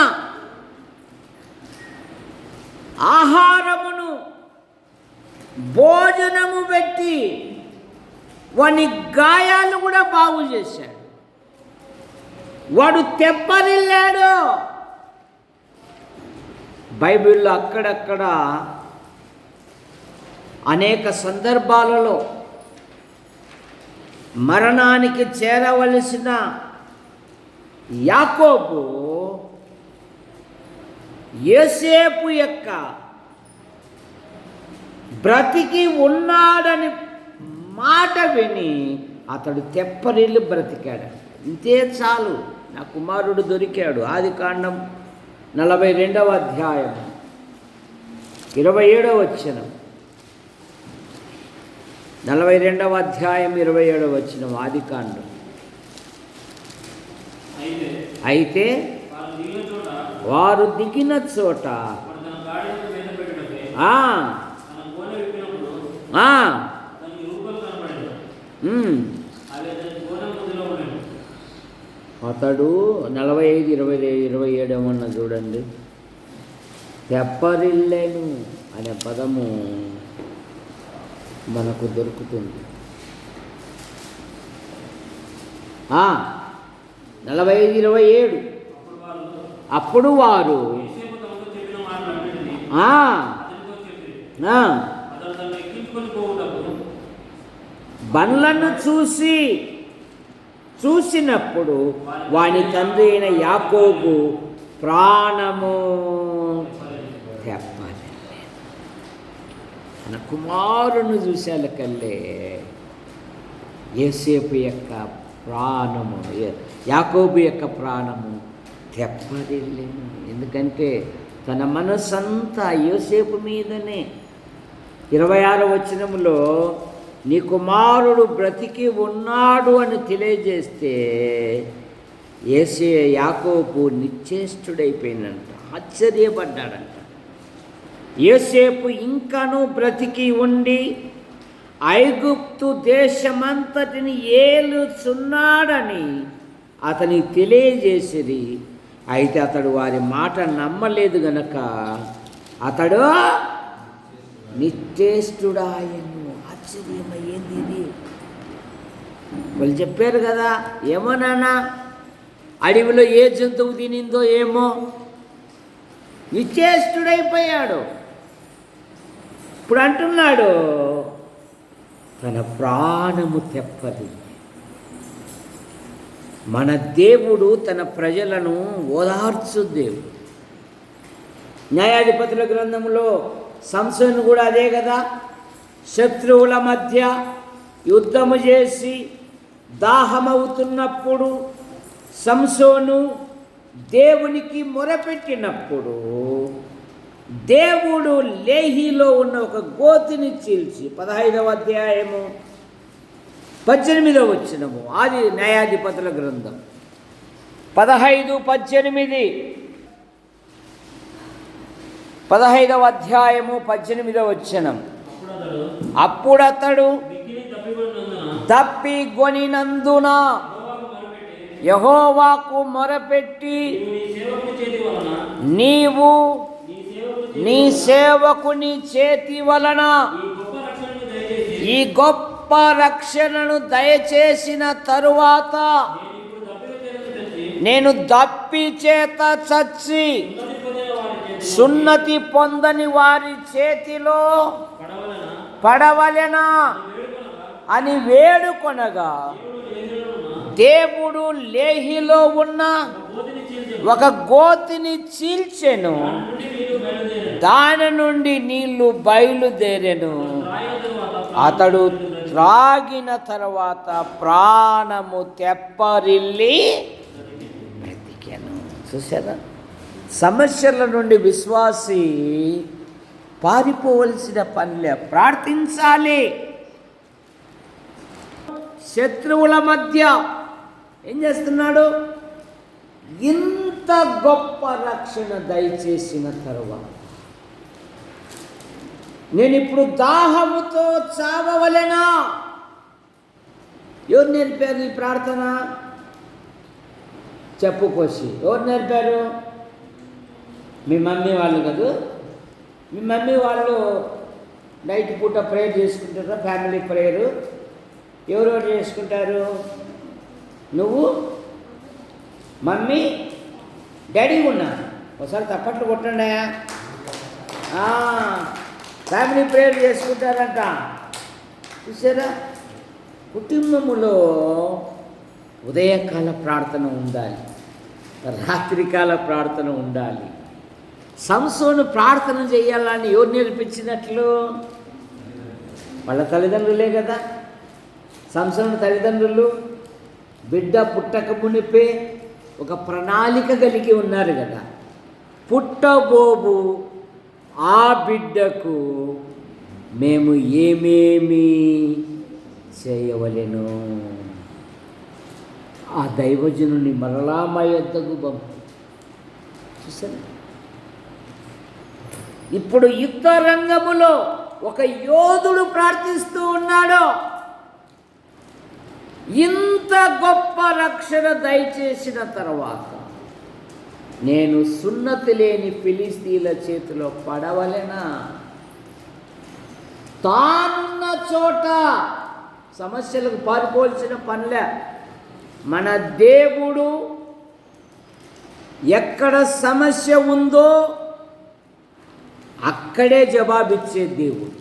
Speaker 1: ఆహారమును భోజనము పెట్టి వాని గాయాలు కూడా బాగు చేశాడు. వాడు తెప్పరిల్లాడు. బైబిల్లో అక్కడక్కడ అనేక సందర్భాలలో మరణానికి చేరవలసిన యాకోబు యోసేపు యొక్క బ్రతికి ఉన్నాడని మాట విని అతడు తెప్పరిల్లు బ్రతికాడు. ఇంతే చాలు, నా కుమారుడు దొరికాడు. ఆదికాండం 42వ అధ్యాయం 27వ వచనం, 42వ అధ్యాయం 27వ వచనం ఆదికాండం. అయితే వారు దిగిన చోట అతడు 45, 27 ఏమన్నా చూడండి. తెప్పరిల్లేను అనే పదము మనకు దొరుకుతుంది. 45, 27 అప్పుడు వారు బండ్లను చూసినప్పుడు వాని తండ్రి అయిన యాకోబు ప్రాణము తెప్పలేదు. తన కుమారుని చూసేలకల్లే యోసేపు యొక్క ప్రాణము, యాకోబు యొక్క ప్రాణము తెప్పరిల్లేను. ఎందుకంటే తన మనసంతా యోసేపు మీదనే. 26వ వచనంలో నీ కుమారుడు బ్రతికి ఉన్నాడు అని తెలియజేస్తే యాకోబు నిశ్చేష్టుడైపోయినంట, ఆశ్చర్యపడ్డాడంట. యోసేపు ఇంకనూ బ్రతికి ఉండి ఐగుప్తు దేశమంతటిని ఏలుచున్నాడని అతనికి తెలియజేసిరి. అయితే అతడు వారి మాట నమ్మలేదు గనక అతడు నిశ్చేష్టుడాయను. ఆశ్చర్యమయ్యింది ఇది. వాళ్ళు చెప్పారు కదా, ఏమో నాన్న అడవిలో ఏ జంతువు తినిందో ఏమో, నిశ్చేష్టుడైపోయాడు. ఇప్పుడు అంటున్నాడు తన ప్రాణము తెప్పది. మన దేవుడు తన ప్రజలను ఓదార్చు దేవుడు. న్యాయాధిపతుల గ్రంథంలో సంసోను కూడా అదే కదా, శత్రువుల మధ్య యుద్ధము చేసి దాహమవుతున్నప్పుడు సంసోను దేవునికి మొరపెట్టినప్పుడు దేవుడు లేహిలో ఉన్న ఒక గోతిని చీల్చి 15వ అధ్యాయము 18వ వచనము, అది న్యాయాధిపతుల గ్రంథం 15:18, 15వ అధ్యాయము 18వ వచనం. అప్పుడతడు తప్పికొనినందున యెహోవాకు మొరపెట్టి నీవు నీ సేవకుని చేతి వలన ఈ గొప్ప రక్షణను దయచేసిన తరువాత నేను దప్పి చేత చచ్చి సున్నతి పొందని వారి చేతిలో పడవలెనా అని వేడుకొనగా దేవుడు లేహిలో ఉన్న ఒక గోతిని చీల్చెను, దాని నుండి నీళ్లు బయలుదేరెను. అతడు త్రాగిన తర్వాత ప్రాణము తెప్పరిల్లి బ్రతికెను. చూసారా, సమస్యల నుండి విశ్వాసి పారిపోవలసిన పనిలే, ప్రార్థించాలి. శత్రువుల మధ్య ఏం చేస్తున్నాడు? ఇంత గొప్ప రక్షణ దయచేసిన తరువాత నేను ఇప్పుడు దాహముతో చావవలెనా? ఎవరు నేర్పారు ఈ ప్రార్థన? చెప్పుకోసి ఎవరు నేర్పారు? మీ మమ్మీ వాళ్ళు కదా. మీ మమ్మీ వాళ్ళు నైట్ పూట ప్రేయర్ చేసుకుంటారా? ఫ్యామిలీ ప్రేయరు ఎవరెవరు చేసుకుంటారు? నువ్వు, మమ్మీ, డాడీ ఉన్నా. ఒకసారి తప్పట్లు కొట్టండి. ఫ్యామిలీ ప్రేయర్ చేసుకుంటారంట. చూసారా, కుటుంబములో ఉదయకాల ప్రార్థన ఉండాలి, రాత్రికాల ప్రార్థన ఉండాలి. సంసోను ప్రార్థన చేయాలని ఎవరు నేర్పించినట్లు? వాళ్ళ తల్లిదండ్రులే కదా. సంసోను తల్లిదండ్రులు బిడ్డ పుట్టక మునిపే ఒక ప్రణాళిక కలిగి ఉన్నారు కదా. పుట్టబోబు ఆ బిడ్డకు మేము ఏమేమి చేయవలెను? ఆ దైవజనుని మరలా మా యొద్దకు పంపు. చూసారా, ఇప్పుడు యుద్ధ రంగములో ఒక యోధుడు ప్రార్థిస్తూ ఉన్నాడు. ఇంత గొప్ప రక్షణ దయచేసిన తర్వాత నేను సున్నతి లేని ఫిలిస్తీన్ల చేతిలో పడవలెనా? తానున్న చోట సమస్యలకు పారిపోల్సిన పనిలే. మన దేవుడు ఎక్కడ సమస్య ఉందో అక్కడే జవాబిచ్చే దేవుడు.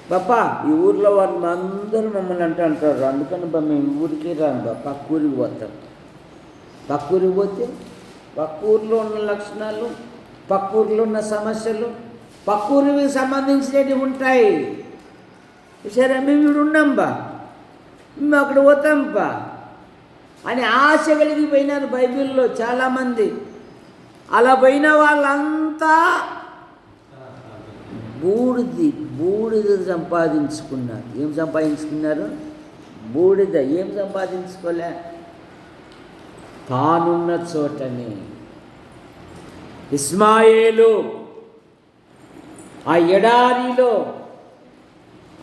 Speaker 1: బాపా, ఈ ఊర్లో వాళ్ళు అందరూ మమ్మల్ని అంటారు, అందుకని మేము ఊరికి రాను, పక్క ఊరికి పోతాం. పక్క ఊరికి పోతే పక్క ఊరిలో ఉన్న లక్షణాలు, పక్క ఊరిలో ఉన్న సమస్యలు పక్క ఊరికి సంబంధించినవి ఉంటాయి. సరే, మేము ఇక్కడ ఉన్నాంబా, మేము అక్కడ పోతాంపా అని ఆశ కలిగిపోయినారు బైబిల్లో చాలామంది. అలా పోయిన వాళ్ళంతా బూడిద సంపాదించుకున్నారు. ఏం సంపాదించుకున్నారు? బూడిద. ఏం సంపాదించుకోలే? తానున్న చోటనే ఇస్మాయేలు ఆ ఎడారిలో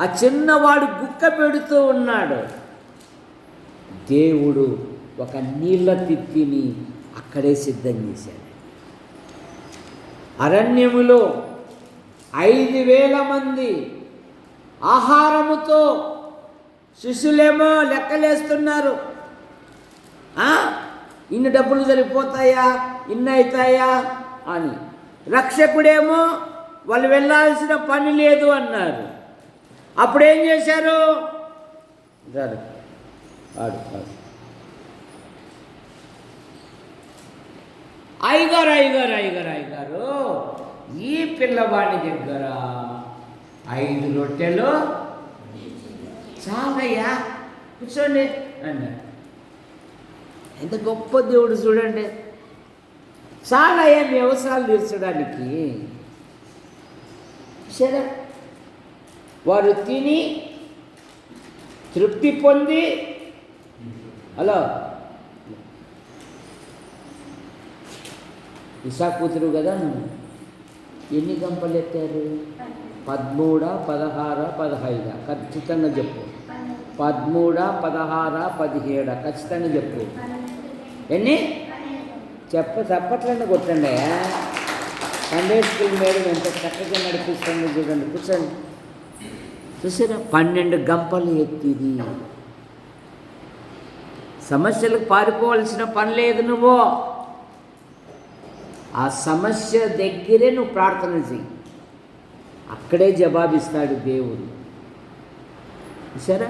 Speaker 1: ఆ చిన్నవాడు గుక్క పెడుతూ ఉన్నాడు. దేవుడు ఒక నీళ్ళ తిత్తిని అక్కడే సిద్ధం చేశాడు. అరణ్యములో 5,000 మంది ఆహారముతో శిష్యులేమో లెక్కలేస్తున్నారు. ఇన్ని డబ్బులు సరిపోతాయా, ఇన్ని అవుతాయా అని. రక్షకుడేమో వాళ్ళు వెళ్ళాల్సిన పని లేదు అన్నారు. అప్పుడేం చేశారు? అయ్యగారు ఈ పిల్లవాడి దగ్గర 5 రొట్టెలు చాలయ్యా, కూర్చోండి అన్నాడు. ఎంత గొప్ప దేవుడు చూడండి. చాలయ్యా మీ అవసరాలు తీర్చడానికి. సరే, వారు తిని తృప్తి పొంది, హలో ఇసా కూతురు కదా, ఎన్ని గంపలు ఎత్తారు? 13, 16, 15. ఖచ్చితంగా చెప్పు. 13, 16, 17. ఖచ్చితంగా చెప్పు. ఎన్ని చెప్పట్లండి, కొట్టండి. సండే స్కూల్ మేడం ఎంత చక్కగా నడిపిస్తుంది చూడండి. కూర్చోండి. చూసారా? 12 గంపలు ఎత్తిది. సమస్యలకు పారిపోవాల్సిన పని లేదు. నువ్వు ఆ సమస్య దగ్గరే నువ్వు ప్రార్థన చెయ్యి, అక్కడే జవాబిస్తాడు దేవుడు. చూసారా?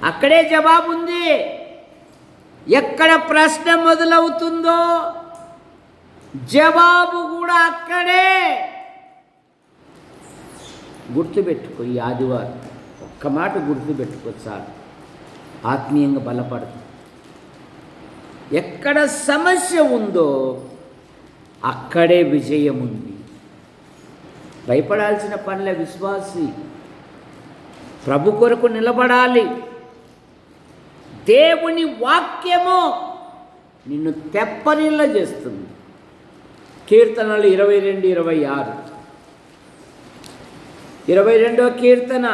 Speaker 1: అక్కడే జవాబు ఉంది. ఎక్కడ ప్రశ్న మొదలవుతుందో జవాబు కూడా అక్కడే. గుర్తుపెట్టుకో. ఈ ఆదివారం ఒక్క మాట గుర్తుపెట్టుకో చాలు, ఆత్మీయంగా బలపడదు. ఎక్కడ సమస్య ఉందో అక్కడే విజయం ఉంది. భయపడాల్సిన పనిలే. విశ్వాసి ప్రభు కొరకు నిలబడాలి. దేవుని వాక్యము నిన్ను తెప్పనిల్ల చేస్తుంది. కీర్తనలు 22, 26. 22వ కీర్తన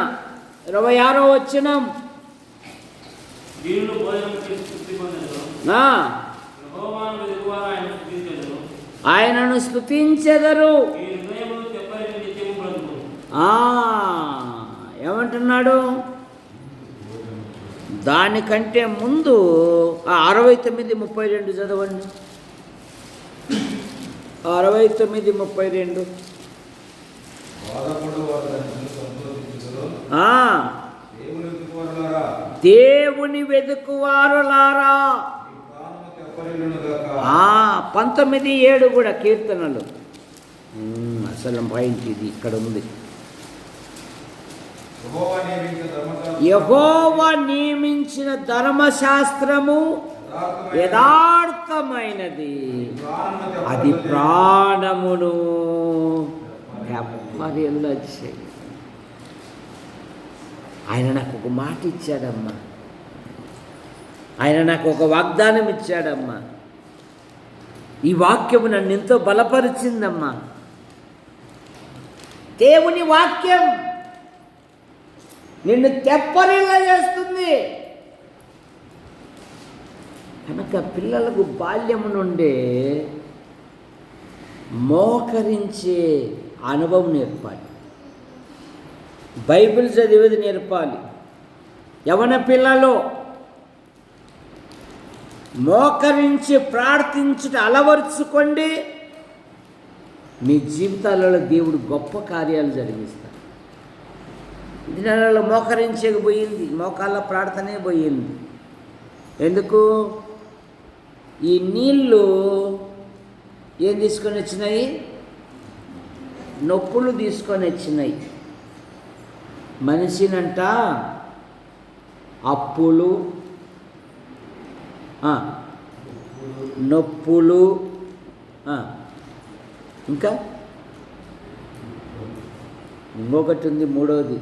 Speaker 1: 26వ వచనం. ఆయనను స్తుతించెదరు. ఏమంటున్నాడు? దానికంటే ముందు 69:32 చదవండి. 69:32. దేవుని వెదుకువారులారా. 19:7 కూడా కీర్తనలు. అసలు పాయింట్ ఇది ఇక్కడ ఉంది. యెహోవా నియమించిన ధర్మశాస్త్రము యథార్థమైనది, అది ప్రాణమును తెప్పరిల్లచేయు. ఆయన నాకు ఒక మాట ఇచ్చాడమ్మా. ఆయన నాకు ఒక వాగ్దానం ఇచ్చాడమ్మా. ఈ వాక్యము నన్ను ఎంతో బలపరిచిందమ్మా. దేవుని వాక్యం నిన్ను తెప్పరిల్ల చేస్తుంది. కనుక పిల్లలకు బాల్యము నుండే మోకరించే అనుభవం నేర్పాలి. బైబిల్ చదివేది నేర్పాలి. యవన పిల్లలు మోకరించి ప్రార్థించుట అలవర్చుకోండి. మీ జీవితాలలో దేవుడు గొప్ప కార్యాలు జరిగిస్తాడు. ఇది నెలలో మోకరించకపోయింది, మోకాళ్ళ ప్రార్థనే పోయింది. ఎందుకు? ఈ నీళ్ళు ఏం తీసుకొని వచ్చినాయి? నొప్పులు తీసుకొని వచ్చినాయి. మనిషినంట అప్పులు, నొప్పులు, ఇంకా ఇంకొకటి ఉంది, మూడవది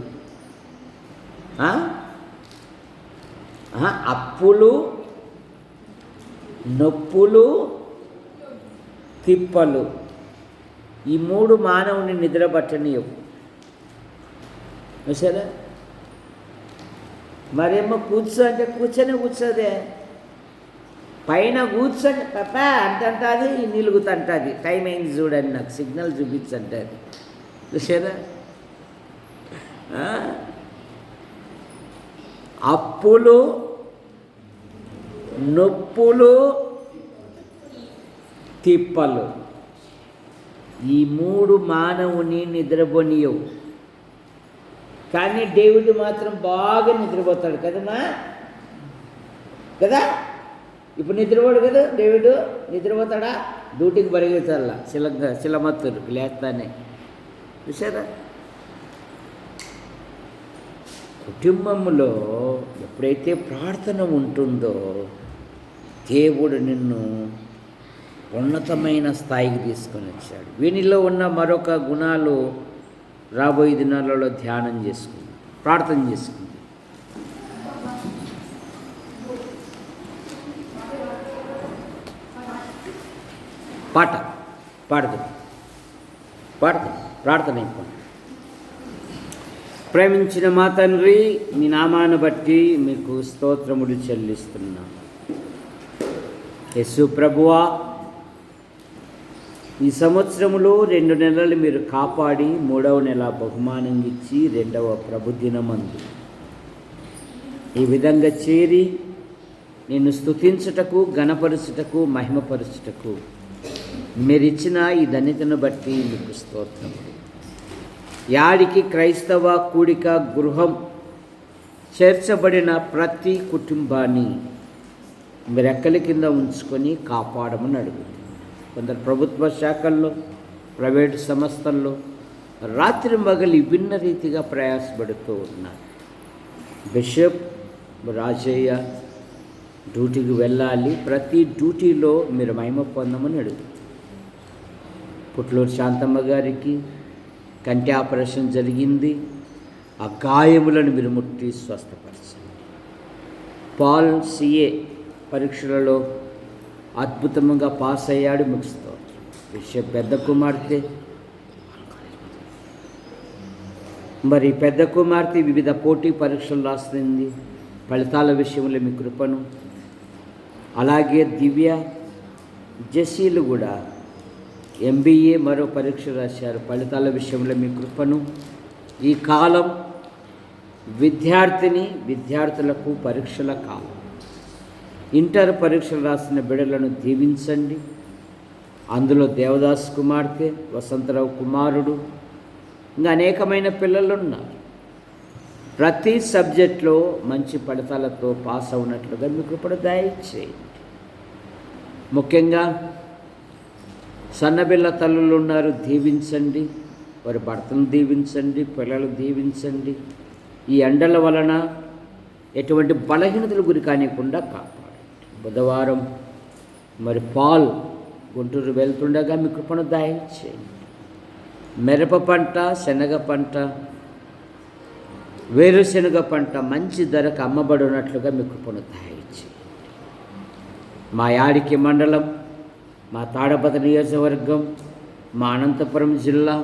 Speaker 1: అప్పులు, నొప్పులు, తిప్పలు. ఈ మూడు మానవుని నిద్రపట్టనీయవు. సరే, మరేమో కూర్చో అంటే కూర్చోదే, పైన కూర్చొని పాపా అంటంటుంది, నిలుగుతుంటుంది, టైం అయింది చూడండి నాకు సిగ్నల్ చూపించంటుంది. చూసారా, అప్పులు, నొప్పులు, తిప్పలు, ఈ మూడు మానవుని నిద్రపోనీయవు. కానీ డేవిడ్ మాత్రం బాగా నిద్రపోతాడు కదమ్మా, కదా? ఇప్పుడు నిద్రపోడు కదా డేవిడ్, నిద్రపోతాడా? డ్యూటీకి పరిగెత్తాల, శిలమత్తురు లేస్తానే. చూసారా, కుటుంబంలో ఎప్పుడైతే ప్రార్థన ఉంటుందో దేవుడు నిన్ను ఉన్నతమైన స్థాయికి తీసుకొని వచ్చాడు. వీనిలో ఉన్న మరొక గుణాలు రాబోయే దినాలలో ధ్యానం చేసుకుంది, ప్రార్థన చేసుకుంది. పాట పాడుతుంది ప్రార్థన అయిపోయింది. ప్రేమించిన మా తండ్రి, మీ నామాన్ని బట్టి మీకు స్తోత్రములు చెల్లిస్తున్నాం. యేసు ప్రభువా, ఈ సంవత్సరములో 2 నెలలు మీరు కాపాడి 3వ నెల బహుమానం ఇచ్చి 2వ ప్రభుదినమందు ఈ విధంగా చేరి నిన్ను స్తుతించుటకు, గణపరచుటకు, మహిమపరచుటకు మీరిచ్చిన ఈ ధన్యతను బట్టి మీకు స్తోత్రములు. యాడికి క్రైస్తవ కూడిక గృహం చేర్చబడిన ప్రతి కుటుంబాన్ని మీరు రెక్కల కింద ఉంచుకొని కాపాడమని అడుగుతుంది. కొందరు ప్రభుత్వ శాఖల్లో, ప్రైవేటు సంస్థల్లో రాత్రి మగలి విభిన్న రీతిగా ప్రయాసపడుతూ ఉన్నారు. బిషప్ రాజయ్య డ్యూటీకి వెళ్ళాలి, ప్రతి డ్యూటీలో మీరు మహిమ పొందమని అడుగుతుంది. పుట్లూరు శాంతమ్మ గారికి కంటి ఆపరేషన్ జరిగింది, ఆ గాయములను మీరు ముట్టి స్వస్థపరచండి. పాల్ సిఏ పరీక్షలలో అద్భుతంగా పాస్ అయ్యాడు, మీకు స్తోత్రం. బిషప్ పెద్ద కుమార్తె, మరి పెద్ద కుమార్తె వివిధ పోటీ పరీక్షలు రాస్తుంది, ఫలితాల విషయంలో మీ కృపను. అలాగే దివ్య జెసీలు కూడా MBA మరో పరీక్ష రాశారు, ఫలితాల విషయంలో మీ కృపను. ఈ కాలం విద్యార్థులకు పరీక్షల కాలం. ఇంటర్ పరీక్షలు రాసిన బిడ్డలను దీవించండి. అందులో దేవదాస్ కుమార్తె, వసంతరావు కుమారుడు, ఇంకా అనేకమైన పిల్లలు ఉన్నారు. ప్రతి సబ్జెక్ట్లో మంచి ఫలితాలతో పాస్ అవునట్లుగా మీ కృపను దయచేయండి. ముఖ్యంగా సన్నబిల్ల తల్లులు ఉన్నారు, దీవించండి. వారి భర్తను దీవించండి, పిల్లలు దీవించండి. ఈ ఎండల వలన ఎటువంటి బలహీనతలు గురి కానికుండా కాపాడండి. బుధవారం మరి పాల్ గుంటూరు వెళ్తుండగా మీ కృపను దయచేయండి. మిరప పంట, శనగ పంట, వేరుశనగ పంట మంచి ధరకు అమ్మబడినట్లుగా మీ కృపను దయచేయండి. మా యాడికి మండలం, మా తాడపత్రి నియోజకవర్గం, మా అనంతపురం జిల్లా,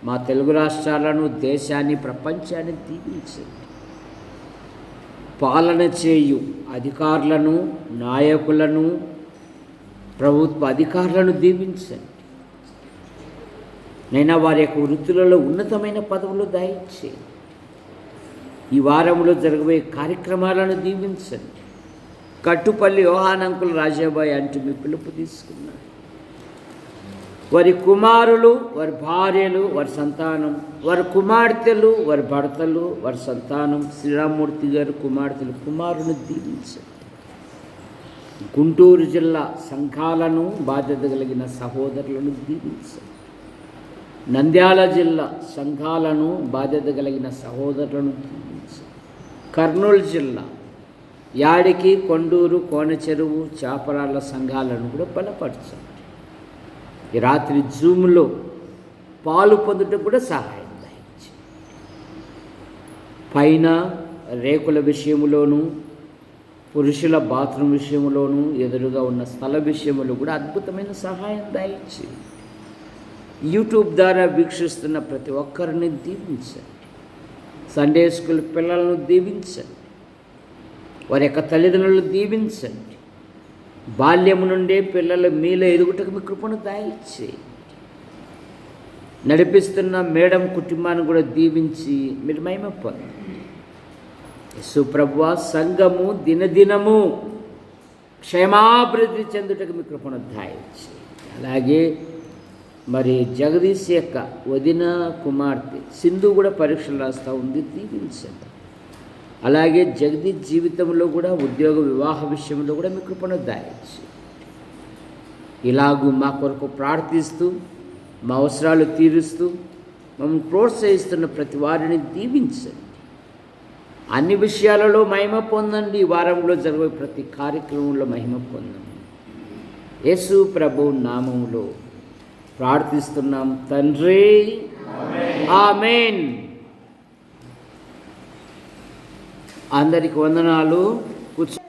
Speaker 1: మా తెలుగు రాష్ట్రాలను, దేశాన్ని, ప్రపంచాన్ని దీవించండి. పాలన చేయు అధికారులను, నాయకులను, ప్రభుత్వ అధికారులను దీవించండి. నైనా వారి యొక్క వృత్తులలో ఉన్నతమైన పదవులు దయచేయండి. ఈ వారంలో జరగబోయే కార్యక్రమాలను దీవించండి. కట్టుపల్లి యోహానంకులు రాజాబాయి అంటూ మీ పిలుపు తీసుకున్నారు. వారి కుమారులు, వారి భార్యలు, వారి సంతానం, వారి కుమార్తెలు, వారి భర్తలు, వారి సంతానం, శ్రీరామ్మూర్తి గారు కుమార్తెలు, కుమారుని దీవించండి. గుంటూరు జిల్లా సంఘాలను, బాధ్యత కలిగిన సహోదరులను దీవించండి. నంద్యాల జిల్లా సంఘాలను, బాధ్యత కలిగిన సహోదరులను దీవించండి. కర్నూలు జిల్లా యాడికి, కొండూరు, కోనచెరువు, చాపరాళ్ళ సంఘాలను కూడా బలపరచండి. ఈ రాత్రి జూమ్లో పాలు పొందుటకు కూడా సహాయం దయచేయండి. పైన రేకుల విషయంలోనూ, పురుషుల బాత్రూమ్ విషయంలోనూ, ఎదురుగా ఉన్న స్థల విషయంలో కూడా అద్భుతమైన సహాయం దయచేయండి. యూట్యూబ్ ద్వారా వీక్షిస్తున్న ప్రతి ఒక్కరిని దీవించండి. సండే స్కూల్ పిల్లలను దీవించండి. వారి యొక్క తల్లిదండ్రులను దీవించండి. బాల్యము నుండే పిల్లలు మీలో ఎదుగుటకు మీ కృపను దయచేయండి. నడిపిస్తున్న మేడం కుటుంబాన్ని కూడా దీవించి మీరు మహిమ పొందండి. యేసు ప్రభువా, సంఘము దినదినము క్షేమాభివృద్ధి చెందుటకు మీ కృపను దయచేయండి. అలాగే మరి జగదీష్ యొక్క వదిన కుమార్తె సింధు కూడా పరీక్షలు రాస్తూ ఉంది, దీవించండి. అలాగే జగదీష్ జీవితంలో కూడా ఉద్యోగ వివాహ విషయంలో కూడా మీ కృపను దయచేయండి. ఇలాగూ మా కొరకు ప్రార్థిస్తూ, మా అవసరాలు తీరుస్తూ, మమ్మల్ని ప్రోత్సహిస్తున్న ప్రతి వారిని దీవించండి. అన్ని విషయాలలో మహిమ పొందండి. ఈ వారంలో జరిగే ప్రతి కార్యక్రమంలో మహిమ పొందండి. యేసు ప్రభు నామములో ప్రార్థిస్తున్నాం తండ్రి, ఆమేన్. అందరికి వందనాలు. కూర్చో.